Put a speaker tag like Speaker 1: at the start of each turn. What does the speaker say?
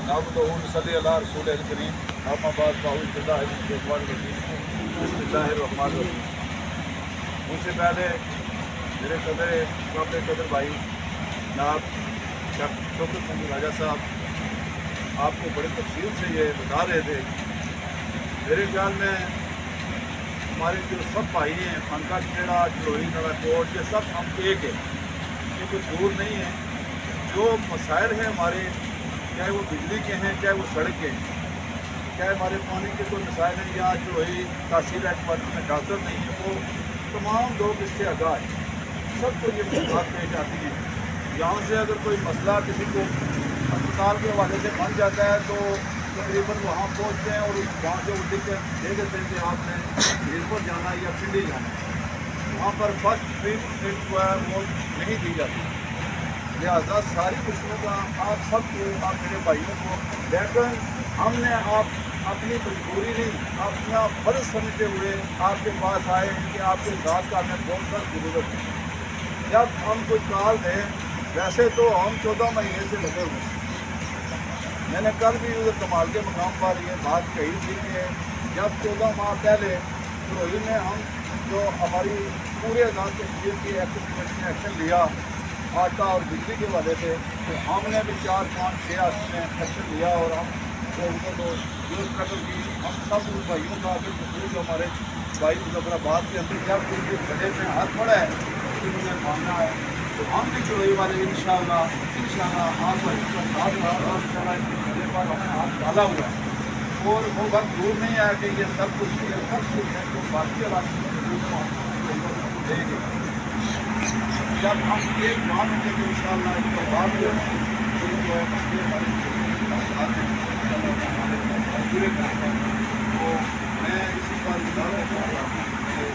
Speaker 1: نعبدہ نصلی علی رسول کریم اما بعد فاعوذ باللہ من الشیطان الرجیم بسم اللہ الرحمن الرحیم۔ مجھ سے پہلے میرے قابل قدر بھائی جناب ڈاکٹر محمود راجہ صاحب آپ کو بڑے تفصیل سے یہ بتا رہے تھے۔ میرے خیال میں ہمارے جو سب بھائی ہیں خانقاہ کھیڑا، جلوئی، نڑا کوٹ، یہ سب ہم ایک ہیں، یہ کوئی دور نہیں ہے۔ جو مسائل ہیں ہمارے، چاہے وہ بجلی کے ہیں، چاہے وہ سڑک کے ہیں، چاہے ہمارے پانی کے کوئی مسائل ہیں، یا جلوئی تحصیل ہیڈ میں ڈاکٹر نہیں ہے، وہ تمام لوگ اس سے آگاہ ہیں، سب کو یہ مشکلات پیش آتی ہیں۔ یہاں سے اگر کوئی مسئلہ کسی کو اسپتال کے حوالے سے بن جاتا ہے تو تقریباً وہاں پہنچتے ہیں اور وہاں سے وہ ٹکٹ دے دیتے ہیں کہ آپ نے ایئرپورٹ جانا ہے یا پنڈی جانا ہے، وہاں پر فرسٹ ٹریٹمنٹ جو ہے وہ نہیں دی جاتی۔ لہٰذا ساری مشکلوں کا آپ سب کو، آپ میرے بھائیوں کو، لیکن ہم نے آپ اپنی مجبوری نہیں، اپنا فرض سمجھتے ہوئے آپ کے پاس آئے کہ آپ کے ذات کا ہمیں بہت سخت ضرورت ہے۔ جب ہم کوئی کال دیں، ویسے تو ہم 14 مہینے سے لگے ہوئے ہیں۔ میں نے کل بھی ادھر کمال کے مقام پر یہ بات کہی تھی کہ جب 14 ماہ پہلے جلوئی میں ہم جو ہماری پورے آزاد کشمیر کی ایکشن کمیٹی نے ایکشن لیا آٹا اور بجلی کے حوالے سے، تو ہم نے بھی 4 5 6 آدمی میں ایکشن لیا اور ہم لوگوں کو جو اسٹرگل کی، ہم سب ان بھائیوں کا جو ہمارے بھائی مظفرآباد کے اندر جب ان کے گھڑے میں ہاتھ پڑا ہے کہ مجھے ماننا ہے، تو ہم بھی جلوئی والے انشاءاللہ آپ بھائیوں کا ساتھ رہا اور انشاءاللہ اس گھڑے پر ہمیں ہاتھ ڈالا ہوا ہے، اور وہ وقت دور نہیں ہے کہ یہ سب کچھ ہے جو باقی علاقے دے گے۔ جب ہم ایک مان ہوں گے تو انشاءاللہ اس کے بعد جو ہے جو مسئلے ہمارے پورے کریں گے۔ تو میں اسی پر اجازت چاہتا ہوں کہ